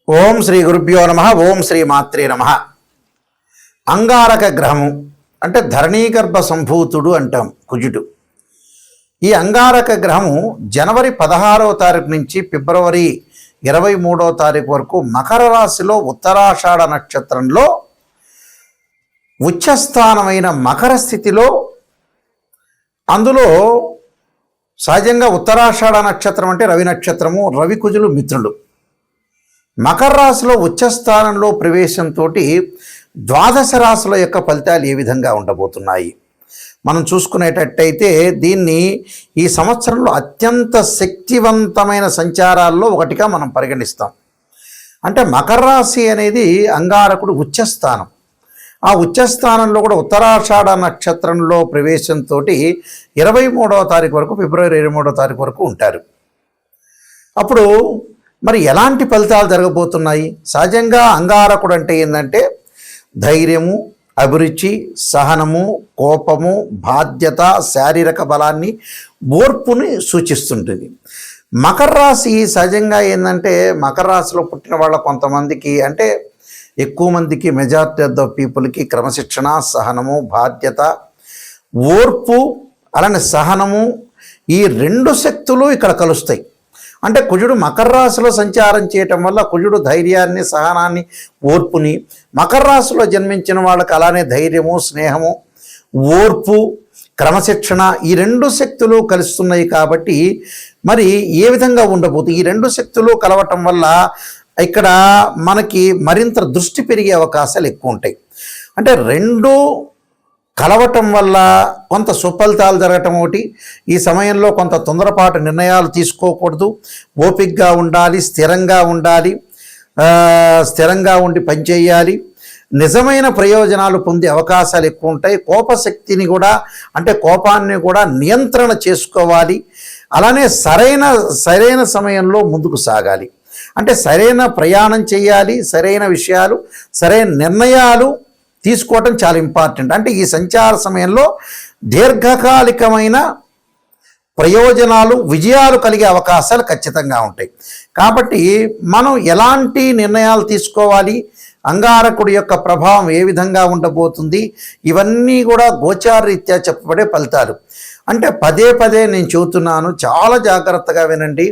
ఓం శ్రీ గురుభ్యో నమ. ఓం శ్రీ మాత్రే నమ. అంగారక గ్రహము అంటే ధరణీగర్భ సంభూతుడు అంటాం కుజుడు. ఈ అంగారక గ్రహము జనవరి 16వ తారీఖు నుంచి ఫిబ్రవరి 23వ తారీఖు వరకు మకర రాశిలో ఉత్తరాషాఢ నక్షత్రంలో ఉచ్చస్థానమైన మకర స్థితిలో, అందులో సహజంగా ఉత్తరాషాఢ నక్షత్రం అంటే రవి నక్షత్రము, రవి కుజులు మిత్రులు. మకర రాశిలో ఉచ్చస్థానంలో ప్రవేశంతో ద్వాదశ రాశుల యొక్క ఫలితాలు ఏ విధంగా ఉండబోతున్నాయి మనం చూసుకునేటట్టయితే, దీన్ని ఈ సంవత్సరంలో అత్యంత శక్తివంతమైన సంచారాల్లో ఒకటిగా మనం పరిగణిస్తాం. అంటే మకర రాశి అనేది అంగారకుడు ఉచ్చస్థానం. ఆ ఉచ్చస్థానంలో కూడా ఉత్తరాషాఢ నక్షత్రంలో ప్రవేశంతో 23వ తారీఖు వరకు, ఫిబ్రవరి 23వ తారీఖు వరకు ఉంటారు. అప్పుడు మరి ఎలాంటి ఫలితాలు జరగబోతున్నాయి? సహజంగా అంగారకుడు అంటే ఏంటంటే ధైర్యము, అభిరుచి, సహనము, కోపము, బాధ్యత, శారీరక బలాన్ని, ఓర్పుని సూచిస్తుంటుంది. మకర రాశి సహజంగా ఏంటంటే మకర రాశిలో పుట్టిన వాళ్ళ కొంతమందికి, అంటే ఎక్కువ మందికి, మెజారిటీ ఆఫ్ ద పీపుల్కి క్రమశిక్షణ, సహనము, బాధ్యత, ఓర్పు, అలానే సహనము, ఈ రెండు శక్తులు ఇక్కడ కలుస్తాయి. అంటే కుజుడు మకర రాశిలో సంచారం చేయటం వల్ల కుజుడు ధైర్యాన్ని, సహనాన్ని, ఓర్పుని, మకర రాశిలో జన్మించిన వాళ్ళకి అలానే ధైర్యము, స్నేహము, ఓర్పు, క్రమశిక్షణ, ఈ రెండు శక్తులు కలుస్తున్నాయి. కాబట్టి మరి ఏ విధంగా ఉండబోతుంది? ఈ రెండు శక్తులు కలవటం వల్ల ఇక్కడ మనకి మరింత దృష్టి పెరిగే అవకాశాలు ఎక్కువ ఉంటాయి. అంటే రెండు కలవటం వల్ల కొంత సుఫలితాలు జరగటం ఒకటి. ఈ సమయంలో కొంత తొందరపాటు నిర్ణయాలు తీసుకోకూడదు, ఓపికగా ఉండాలి, స్థిరంగా ఉండాలి, స్థిరంగా ఉండి పనిచేయాలి. నిజమైన ప్రయోజనాలు పొందే అవకాశాలు ఎక్కువ ఉంటాయి. కోపశక్తిని కూడా, అంటే కోపాన్ని కూడా నియంత్రణ చేసుకోవాలి. అలానే సరైన సమయంలో ముందుకు సాగాలి. అంటే సరైన ప్రయాణం చేయాలి, సరైన విషయాలు, సరైన నిర్ణయాలు తీసుకోవటం చాలా ఇంపార్టెంట్. అంటే ఈ సంచార సమయంలో దీర్ఘకాలికమైన ప్రయోజనాలు, విజయాలు కలిగే అవకాశాలు ఖచ్చితంగా ఉంటాయి. కాబట్టి మనం ఎలాంటి నిర్ణయాలు తీసుకోవాలి, అంగారకుడి యొక్క ప్రభావం ఏ విధంగా ఉండబోతుంది, ఇవన్నీ కూడా గోచారరీత్యా చెప్పబడే ఫలితాలు. అంటే పదే పదే నేను చెబుతున్నాను, చాలా జాగ్రత్తగా వినండి.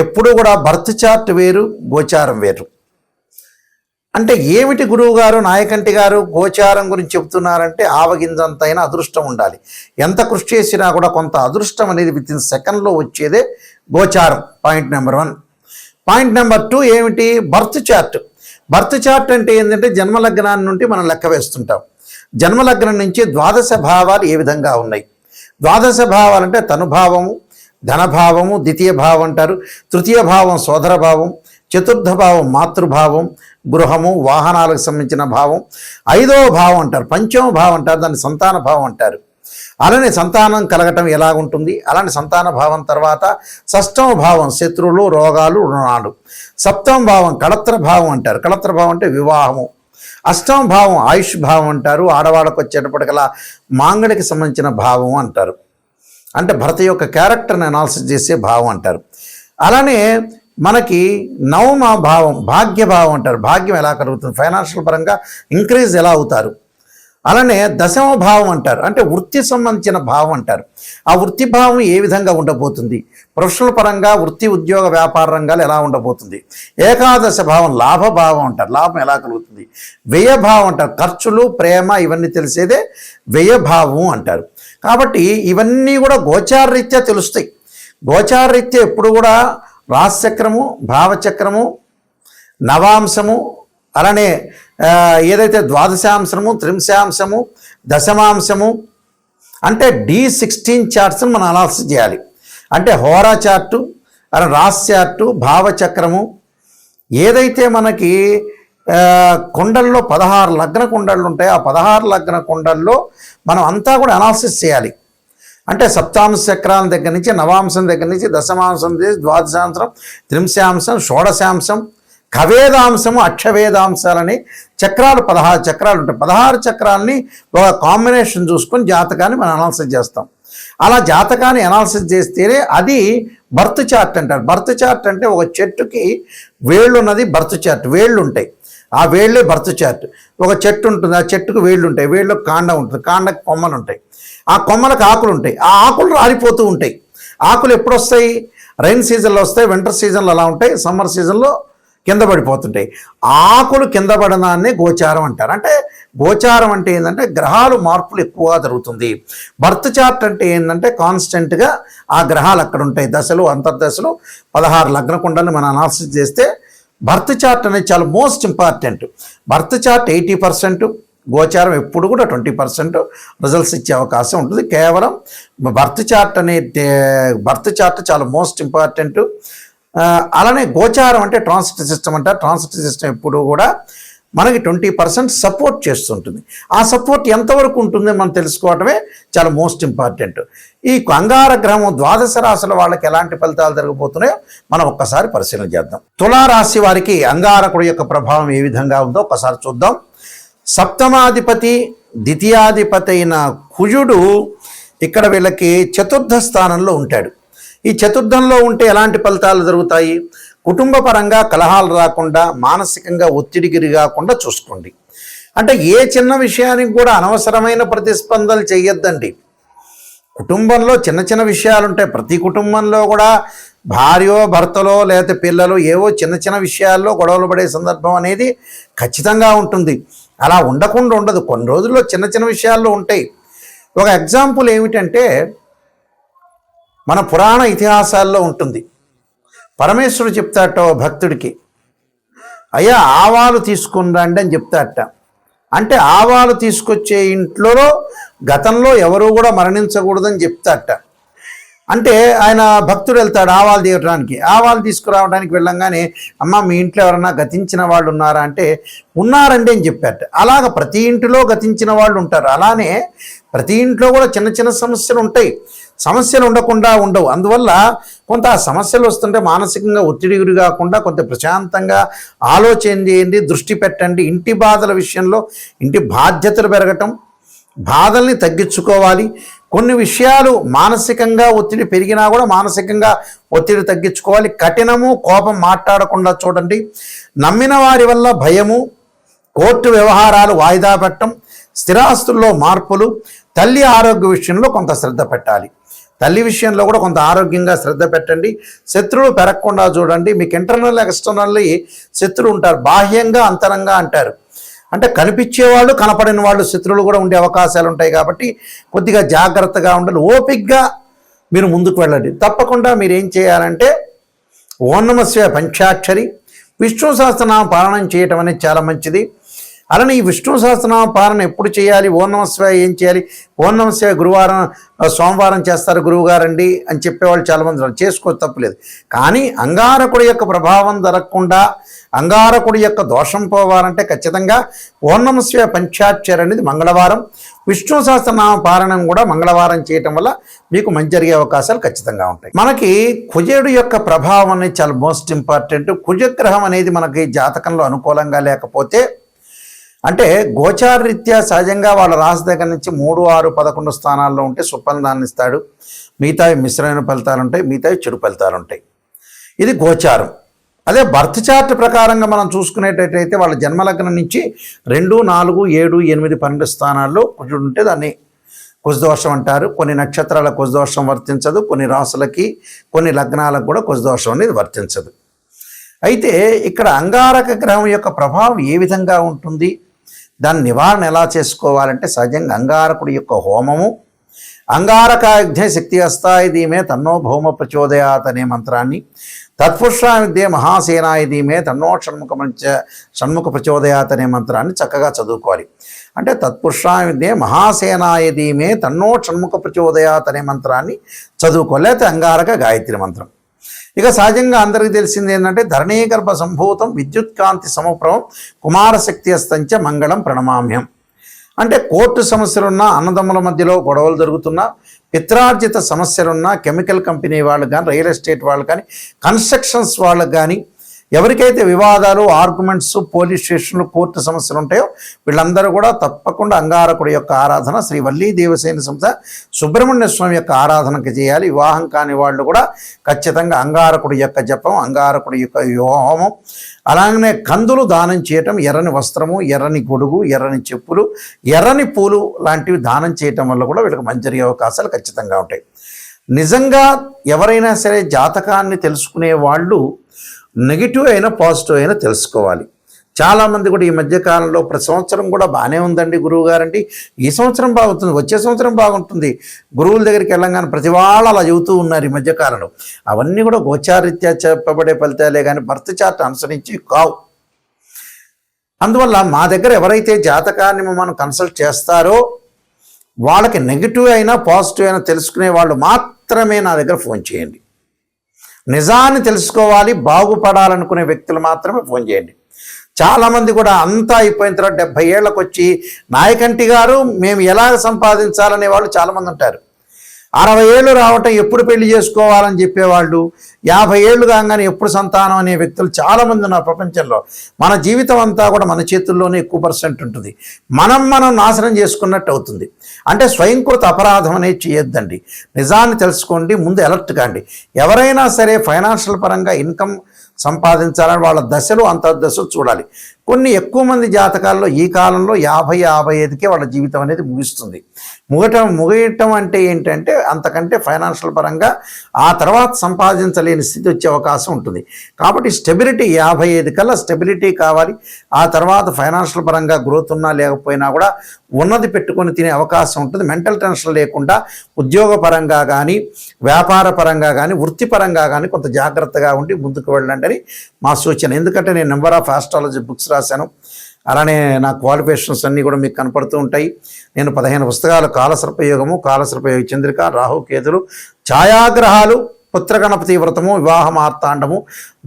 ఎప్పుడు కూడా బర్త్ చార్ట్ వేరు, గోచారం వేరు. అంటే ఏమిటి గురువు గారు, నాయకంటి గారు గోచారం గురించి చెబుతున్నారంటే, ఆవగింజంతైనా అదృష్టం ఉండాలి. ఎంత కృషి చేసినా కూడా కొంత అదృష్టం అనేది వితిన్ సెకండ్లో వచ్చేదే గోచారం. Point number 1. పాయింట్ నెంబర్ 2 ఏమిటి? Birth chart. బర్త్ చార్ట్ అంటే ఏంటంటే జన్మలగ్నాన్ని నుండి మనం లెక్క వేస్తుంటాం. జన్మలగ్నం నుంచి ద్వాదశ భావాలు ఏ విధంగా ఉన్నాయి. ద్వాదశ భావాలు అంటే తనుభావము, ధనభావము, ద్వితీయ భావం అంటారు, తృతీయ భావం సోదర భావం, చతుర్థ భావం మాతృభావం, గృహము, వాహనాలకు సంబంధించిన భావం, 5వ భావం అంటారు, పంచమ భావం అంటారు, దాన్ని సంతాన భావం అంటారు. అలానే సంతానం కలగటం ఎలాగుంటుంది, అలానే సంతాన భావం తర్వాత 6వ భావం శత్రువులు, రోగాలు, రుణాలు, 7వ భావం కళత్ర భావం అంటారు. కళత్ర భావం అంటే వివాహము, 8వ భావం ఆయుష్ భావం అంటారు. ఆడవాళ్ళకు వచ్చేటప్పటికలా మాంగళికి సంబంధించిన భావం అంటారు. అంటే భర్త యొక్క క్యారెక్టర్ని అనాలిసిస్ చేసే భావం అంటారు. అలానే మనకి 9వ భావం భాగ్యభావం అంటారు. భాగ్యం ఎలా కలుగుతుంది, ఫైనాన్షియల్ పరంగా ఇంక్రీజ్ ఎలా అవుతారు. అలానే 10వ భావం అంటారు, అంటే వృత్తి సంబంధించిన భావం అంటారు. ఆ వృత్తి భావం ఏ విధంగా ఉండబోతుంది, ప్రొఫెషనల్ పరంగా వృత్తి, ఉద్యోగ, వ్యాపార రంగాలు ఎలా ఉండబోతుంది. 11వ భావం లాభభావం అంటారు, లాభం ఎలా కలుగుతుంది. వ్యయభావం అంటారు, ఖర్చులు, ప్రేమ, ఇవన్నీ తెలిసేదే వ్యయభావం అంటారు. కాబట్టి ఇవన్నీ కూడా గోచారరీత్యా తెలుస్తాయి. గోచారరీత్యా ఎప్పుడు కూడా రాశిచక్రము, భావచక్రము, నవాంశము, అలానే ఏదైతే ద్వాదశాంశము, త్రింశాంశము, దశమాంశము, అంటే D16 చార్ట్స్ని మనం అనాలిసిస్ చేయాలి. అంటే హోరా చార్టు, అలా రాశి చార్టు, భావచక్రము, ఏదైతే మనకి కుండల్లో 16 లగ్న కుండళ్ళు ఉంటాయి, ఆ 16 లగ్న కుండల్లో మనం అంతా కూడా అనాలిసిస్ చేయాలి. అంటే సప్తాంశ చక్రాల దగ్గర నుంచి, నవాంశం దగ్గర నుంచి, దశమాంశం, ద్వాదశాంశం, త్రింశాంశం, షోడశాంశం, కవేదాంశము, అక్షవేదాంశాలని చక్రాలు 16 చక్రాలు ఉంటాయి. 16 చక్రాలని ఒక కాంబినేషన్ చూసుకొని జాతకాన్ని మనం అనాలిసిస్ చేస్తాం. అలా జాతకాన్ని అనాలిసిస్ చేస్తేనే అది బర్త్ చార్ట్ అంటారు. బర్త్ చార్ట్ అంటే ఒక చెట్టుకి వేళ్ళు ఉన్నది బర్త్ చార్ట్, వేళ్ళు ఉంటాయి, ఆ వేళ్ళే బర్త్ చార్ట్. ఒక చెట్టు ఉంటుంది, ఆ చెట్టుకు వేళ్ళు ఉంటాయి, వేళ్ళకు కాండం ఉంటుంది, కాండకు కొమ్మలు ఉంటాయి, ఆ కొమ్మలకు ఆకులు ఉంటాయి, ఆ ఆకులు రాలిపోతూ ఉంటాయి. ఆకులు ఎప్పుడు వస్తాయి? రైన్ సీజన్లో వస్తాయి, వింటర్ సీజన్లో అలా ఉంటాయి, సమ్మర్ సీజన్లో కింద పడిపోతుంటాయి. ఆకులు కింద పడడాన్ని గోచారం అంటారు. అంటే గోచారం అంటే ఏంటంటే గ్రహాలు మార్పులు ఎక్కువగా జరుగుతుంది. బర్త్ చార్ట్ అంటే ఏంటంటే కాన్స్టెంట్గా ఆ గ్రహాలు అక్కడ ఉంటాయి, దశలు అంతర్దశలు 16 లగ్న కుండల్ని మనం అనాలిసిస్ చేస్తే బర్త్ చార్ట్ అనేది చాలా మోస్ట్ ఇంపార్టెంట్. బర్త్ చార్ట్ 80%, గోచారం ఎప్పుడు కూడా 20% రిజల్ట్స్ ఇచ్చే అవకాశం ఉంటుంది. కేవలం బర్త్ చార్ట్ చాలా మోస్ట్ ఇంపార్టెంట్. అలానే గోచారం అంటే ట్రాన్సిట్ సిస్టమ్ అంటారు. ట్రాన్సిట్ సిస్టమ్ ఎప్పుడు కూడా మనకి 20% సపోర్ట్ చేస్తుంటుంది. ఆ సపోర్ట్ ఎంతవరకు ఉంటుందో మనం తెలుసుకోవటమే చాలా మోస్ట్ ఇంపార్టెంట్. ఈ అంగారగ్రహం ద్వాదశ రాశుల వాళ్ళకి ఎలాంటి ఫలితాలు జరగబోతున్నాయో మనం ఒక్కసారి పరిశీలన చేద్దాం. తులారాశి వారికి అంగారకుడి యొక్క ప్రభావం ఏ విధంగా ఉందో ఒక్కసారి చూద్దాం. సప్తమాధిపతి ద్వితీయాధిపతి అయిన కుజుడు ఇక్కడ వీళ్ళకి చతుర్థ స్థానంలో ఉంటాడు. ఈ చతుర్థంలో ఉంటే ఎలాంటి ఫలితాలు జరుగుతాయి? కుటుంబ పరంగా కలహాలు రాకుండా, మానసికంగా ఒత్తిడి గిరి కాకుండా చూసుకోండి. అంటే ఏ చిన్న విషయానికి కూడా అనవసరమైన ప్రతిస్పందనలు చేయొద్దండి. కుటుంబంలో చిన్న చిన్న విషయాలు ఉంటాయి. ప్రతి కుటుంబంలో కూడా భార్యో భర్తలో లేకపోతే పిల్లలు ఏవో చిన్న చిన్న విషయాల్లో గొడవలు పడే సందర్భం అనేది ఖచ్చితంగా ఉంటుంది. అలా ఉండకుండా ఉండదు. కొన్ని రోజుల్లో చిన్న చిన్న విషయాల్లో ఉంటాయి. ఒక ఎగ్జాంపుల్ ఏమిటంటే మన పురాణ ఇతిహాసాల్లో ఉంటుంది. పరమేశ్వరుడు చెప్తాట భక్తుడికి, అయ్యా ఆవాలు తీసుకుని రండి అని చెప్తాట. అంటే ఆవాలు తీసుకొచ్చే ఇంట్లో గతంలో ఎవరు కూడా మరణించకూడదని చెప్తాట. అంటే ఆయన భక్తుడు వెళ్తాడు ఆవాలు తీయడానికి. ఆవాలు తీసుకురావడానికి వెళ్ళంగానే, అమ్మ మీ ఇంట్లో ఎవరన్నా గతించిన వాళ్ళు ఉన్నారా అంటే ఉన్నారండి అని చెప్పారట. అలాగ ప్రతి ఇంటిలో గతించిన వాళ్ళు ఉంటారు. అలానే ప్రతి ఇంట్లో కూడా చిన్న చిన్న సమస్యలు ఉంటాయి. సమస్యలు ఉండకుండా ఉండవు. అందువల్ల కొంత ఆ సమస్యలు వస్తుంటే మానసికంగా ఒత్తిడి గురి కాకుండా కొంత ప్రశాంతంగా ఆలోచన చేయండి, దృష్టి పెట్టండి. ఇంటి బాధల విషయంలో ఇంటి బాధ్యతలు పెరగటం, బాధల్ని తగ్గించుకోవాలి. కొన్ని విషయాలు మానసికంగా ఒత్తిడి పెరిగినా కూడా మానసికంగా ఒత్తిడి తగ్గించుకోవాలి. కఠినము కోపం మాట్లాడకుండా చూడండి. నమ్మిన వారి వల్ల భయము, కోర్టు వ్యవహారాలు వాయిదా పెట్టడం, స్థిరాస్తుల్లో మార్పులు, తల్లి ఆరోగ్య విషయంలో కొంత శ్రద్ధ పెట్టాలి. తల్లి విషయంలో కూడా కొంత ఆరోగ్యంగా శ్రద్ధ పెట్టండి. శత్రువులు పెరగకుండా చూడండి. మీకు ఇంటర్నల్ ఎక్స్టర్నల్లీ శత్రువులు ఉంటారు, బాహ్యంగా అంతరంగా అంటారు. అంటే కనిపించేవాళ్ళు కనపడిన వాళ్ళు శత్రువులు కూడా ఉండే అవకాశాలు ఉంటాయి. కాబట్టి కొద్దిగా జాగ్రత్తగా ఉండాలి. ఓపికగా మీరు ముందుకు వెళ్ళండి. తప్పకుండా మీరు ఏం చేయాలంటే ఓం నమః శివాయ పంచాక్షరి విష్ణు సహస్రనామ పారాయణం చేయటం అనేది చాలా మంచిది. అలానే ఈ విష్ణు సహస్రనామ పారాయణ ఎప్పుడు చేయాలి? ఓం నమః శివాయ ఏం చేయాలి? ఓం నమః శివాయ గురువారం సోమవారం చేస్తారు గురువుగారండి అని చెప్పేవాళ్ళు చాలామంది చేసుకోవచ్చు, తప్పులేదు. కానీ అంగారకుడి యొక్క ప్రభావం జరగకుండా, అంగారకుడి యొక్క దోషం పోవాలంటే ఖచ్చితంగా ఓం నమః శివాయ పంచాక్షరి అనేది మంగళవారం, విష్ణు సహస్రనామ పారాయణం కూడా మంగళవారం చేయటం వల్ల మీకు మంచి జరిగే అవకాశాలు ఖచ్చితంగా ఉంటాయి. మనకి కుజుడు యొక్క ప్రభావం అనేది చాలా మోస్ట్ ఇంపార్టెంట్. కుజగ్రహం అనేది మనకి జాతకంలో అనుకూలంగా లేకపోతే, అంటే గోచారరీత్యా సహజంగా వాళ్ళ రాశి దగ్గర నుంచి 3, 6, 11 స్థానాల్లో ఉంటే సుఫలితాన్ని ఇస్తాడు. మిగతావి మిశ్రమైన ఫలితాలు ఉంటాయి, మిగతావి చెడు ఫలితాలు ఉంటాయి. ఇది గోచారం. అదే బర్త్ చార్ట్ ప్రకారంగా మనం చూసుకునేటట్టయితే వాళ్ళ జన్మలగ్నం నుంచి 2, 4, 7, 8, 12 స్థానాల్లో కుజుడు ఉంటే దాన్ని కుజదోషం అంటారు. కొన్ని నక్షత్రాల కుజదోషం వర్తించదు, కొన్ని రాశులకి కొన్ని లగ్నాలకు కూడా కుజదోషం అనేది వర్తించదు. అయితే ఇక్కడ అంగారక గ్రహం యొక్క ప్రభావం ఏ విధంగా ఉంటుంది, దాని నివారణ ఎలా చేసుకోవాలంటే సహజంగా అంగారకుడి యొక్క హోమము, అంగారకాగ్నే శక్తి అస్తాయి ధీమే తన్నో భౌమ ప్రచోదయాత్ అనే మంత్రాన్ని, తత్పురుషా విద్యే మహాసేనాయ ధీమే తన్నో షణ్ముఖ ప్రచోదయాత్ అనే మంత్రాన్ని చక్కగా చదువుకోవాలి. అంటే తత్పురుషా విద్యే మహాసేనాయ ధీమే తన్నో షణ్ముఖ ప్రచోదయాత్ అనే మంత్రాన్ని చదువుకోవాలి. లేకపోతే అంగారక గాయత్రి మంత్రం. ఇక సహజంగా అందరికీ తెలిసింది ఏంటంటే ధరణీగర్భ సంభూతం విద్యుత్కాంతి సమప్రభం కుమారశక్తి అస్తంచ మంగళం ప్రణమామ్యం. అంటే కోర్టు సమస్యలున్నా, అన్నదమ్ముల మధ్యలో గొడవలు జరుగుతున్నా, పిత్రార్జిత సమస్యలున్నా, కెమికల్ కంపెనీ వాళ్ళకి కానీ, రియల్ ఎస్టేట్ వాళ్ళకి కానీ, కన్స్ట్రక్షన్స్ వాళ్ళకి కానీ, ఎవరికైతే వివాదాలు, ఆర్గ్యుమెంట్స్, పోలీస్ స్టేషన్లు, కోర్టు సమస్యలు ఉంటాయో వీళ్ళందరూ కూడా తప్పకుండా అంగారకుడి యొక్క ఆరాధన, శ్రీ వల్లీ దేవసేన సంస్థ సుబ్రహ్మణ్య స్వామి యొక్క ఆరాధనకి చేయాలి. వివాహం కాని వాళ్ళు కూడా ఖచ్చితంగా అంగారకుడి యొక్క జపం, అంగారకుడి యొక్క హోమం, అలాగనే కందులు దానం చేయటం, ఎర్రని వస్త్రము, ఎర్రని గొడుగు, ఎర్రని చెప్పులు, ఎర్రని పూలు లాంటివి దానం చేయటం వల్ల కూడా వీళ్ళకి మంచి జరిగే అవకాశాలు ఖచ్చితంగా ఉంటాయి. నిజంగా ఎవరైనా సరే జాతకాన్ని తెలుసుకునే వాళ్ళు నెగిటివ్ అయినా పాజిటివ్ అయినా తెలుసుకోవాలి. చాలామంది కూడా ఈ మధ్యకాలంలో ప్రతి సంవత్సరం కూడా బాగానే ఉందండి గురువు గారండి, ఈ సంవత్సరం బాగుంటుంది, వచ్చే సంవత్సరం బాగుంటుంది, గురువుల దగ్గరికి వెళ్ళంగానే ప్రతి వాళ్ళు అలా చెబుతూ ఉన్నారు ఈ మధ్యకాలంలో. అవన్నీ కూడా గోచారీత్యా చెప్పబడే ఫలితాలే కానీ బర్త్ చార్ట్ అనుసరించి కావు. అందువల్ల మా దగ్గర ఎవరైతే జాతకాన్ని మనం కన్సల్ట్ చేస్తారో వాళ్ళకి నెగిటివ్ అయినా పాజిటివ్ అయినా తెలుసుకునే వాళ్ళు మాత్రమే నా దగ్గర ఫోన్ చేయండి. నిజాన్ని తెలుసుకోవాలి, బాగుపడాలనుకునే వ్యక్తులు మాత్రమే ఫోన్ చేయండి. చాలామంది కూడా అంతా అయిపోయిన తర్వాత 70 ఏళ్ళకు వచ్చి నాయకంటి గారు మేము ఎలా సంపాదించాలనే వాళ్ళు చాలామంది ఉంటారు. 60 ఏళ్ళు రావటం ఎప్పుడు పెళ్లి చేసుకోవాలని చెప్పేవాళ్ళు, 50 ఏళ్ళు కాగానే ఎప్పుడు సంతానం అనే వ్యక్తులు చాలామంది ఉన్నారు ప్రపంచంలో. మన జీవితం అంతా కూడా మన చేతుల్లోనే ఎక్కువ పర్సెంట్ ఉంటుంది. మనం నాశనం చేసుకున్నట్టు అవుతుంది. అంటే స్వయంకృత అపరాధం అనేది చేయొద్దండి. నిజాన్ని తెలుసుకోండి, ముందు అలర్ట్ కాండి. ఎవరైనా సరే ఫైనాన్షియల్ పరంగా ఇన్కమ్ సంపాదించాలని వాళ్ళ దశలు అంతర్దశలు చూడాలి. కొన్ని ఎక్కువ మంది జాతకాల్లో ఈ కాలంలో 50-55కే వాళ్ళ జీవితం అనేది ముగుస్తుంది. ముగియటం అంటే ఏంటంటే అంతకంటే ఫైనాన్షియల్ పరంగా ఆ తర్వాత సంపాదించలేని స్థితి వచ్చే అవకాశం ఉంటుంది. కాబట్టి స్టెబిలిటీ 55 కల్లా స్టెబిలిటీ కావాలి. ఆ తర్వాత ఫైనాన్షియల్ పరంగా గ్రోత్ ఉన్నా లేకపోయినా కూడా ఉన్నది పెట్టుకొని తినే అవకాశం ఉంటుంది. మెంటల్ టెన్షన్ లేకుండా ఉద్యోగపరంగా కానీ, వ్యాపార పరంగా కానీ, వృత్తిపరంగా కానీ కొంత జాగ్రత్తగా ఉండి ముందుకు వెళ్ళండి అని మా సూచన. ఎందుకంటే నేను నెంబర్ ఆఫ్ ఆస్ట్రాలజీ బుక్స్ రాశాను, అలానే నా క్వాలిఫికేషన్స్ అన్నీ కూడా మీకు కనపడుతూ ఉంటాయి. నేను 15 పుస్తకాలు, కాలసర్పయోగము, కాలసర్పయోగ చంద్రిక, రాహుకేతులు, ఛాయాగ్రహాలు, పుత్రగణపతి వ్రతము, వివాహ మార్తాండము,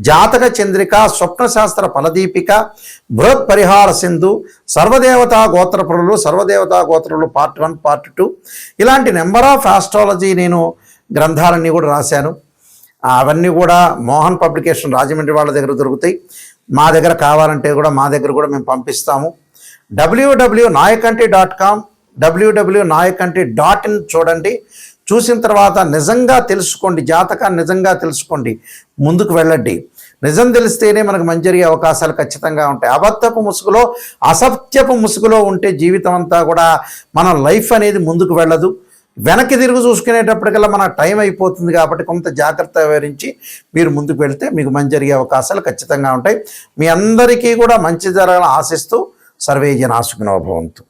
జాతక చంద్రిక, స్వప్నశాస్త్ర ఫలదీపిక, బృహత్ పరిహార సింధు, సర్వదేవతా గోత్రపురులు, సర్వదేవతా గోత్రులు పార్ట్ 1, పార్ట్ 2 ఇలాంటి నెంబర్ ఆఫ్ ఆస్ట్రాలజీ నేను గ్రంథాలన్నీ కూడా రాశాను. అవన్నీ కూడా మోహన్ పబ్లికేషన్ రాజమండ్రి వాళ్ళ దగ్గర దొరుకుతాయి. మా దగ్గర కావాలంటే కూడా మా దగ్గర కూడా మేము పంపిస్తాము. www.nayakanti.com, www.nayakanti.in చూడండి. చూసిన తర్వాత నిజంగా తెలుసుకోండి, జాతకాన్ని నిజంగా తెలుసుకోండి, ముందుకు వెళ్ళండి. నిజం తెలిస్తేనే మనకు మంచి జరిగే అవకాశాలు ఖచ్చితంగా ఉంటాయి. అబద్ధపు ముసుగులో, అసత్యపు ముసుగులో ఉంటే జీవితం అంతా కూడా మన లైఫ్ అనేది ముందుకు వెళ్ళదు. వెనక్కి తిరిగి చూసుకునేటప్పటికల్లా మన టైం అయిపోతుంది. కాబట్టి కొంత జాగ్రత్త వివరించి మీరు ముందుకు వెళ్తే మీకు మంచి జరిగే అవకాశాలు ఖచ్చితంగా ఉంటాయి. మీ అందరికీ కూడా మంచి జరగాలని ఆశిస్తూ సర్వే జనా సుఖినో భవంతు.